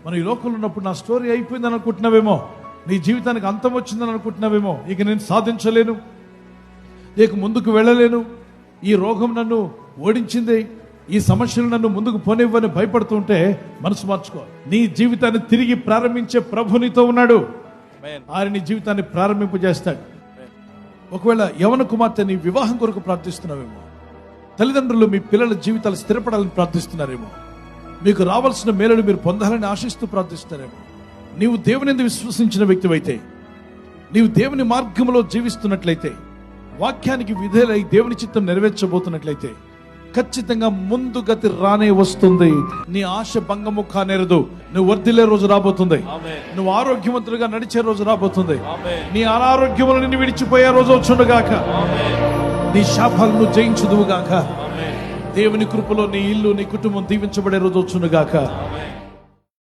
మనం ఈ లోకంలో ఉన్నప్పుడు నా స్టోరీ అయిపోయిందని అనుకుంటున్నావేమో, నీ జీవితానికి అంతం వచ్చిందని అనుకుంటున్నావేమో, ఇక నేను సాధించలేను, ఇక ముందుకు వెళ్ళలేను, ఈ రోగం నన్ను ఓడించింది, ఈ సమస్యలు నన్ను ముందుకు పోనివ్వని భయపడుతూ ఉంటే మనసు మార్చుకో. నీ జీవితాన్ని తిరిగి ప్రారంభించే ప్రభు నీతో ఉన్నాడు. ఆయన నీ జీవితాన్ని ప్రారంభింపజేస్తాడు. ఒకవేళ యవన కుమార్తె నీ వివాహం కొరకు ప్రార్థిస్తున్నావేమో, తల్లిదండ్రులు మీ పిల్లల జీవితాలు స్థిరపడాలని ప్రార్థిస్తున్నారేమో, మీకు రావాల్సిన మేలులు మీరు పొందాలని ఆశిస్తూ ప్రార్థిస్తున్నారేమో, నీవు దేవుని విశ్వసించిన వ్యక్తివైతే, నీవు దేవుని మార్గంలో జీవిస్తున్నట్లయితే, వాక్యానికి విధేయులై దేవుని చిత్తం నెరవేర్చబోతున్నట్లయితే ఖచ్చితంగా ముందు గతి రానే వస్తుంది. నీ ఆశ భంగము కానేరదు. నువ్వు వర్ధిల్లే రోజు రాబోతుంది. నువ్వు ఆరోగ్యవంతులుగా నడిచే రోజు రాబోతుంది. నీ అనారోగ్యములు నిన్ను విడిచిపోయే రోజు వచ్చునుగాక. నీ శాపాలను జయించుదువుగాక. దేవుని కృపలో నీ ఇల్లు, నీ కుటుంబం దీవించబడే రోజు వచ్చునుగాక.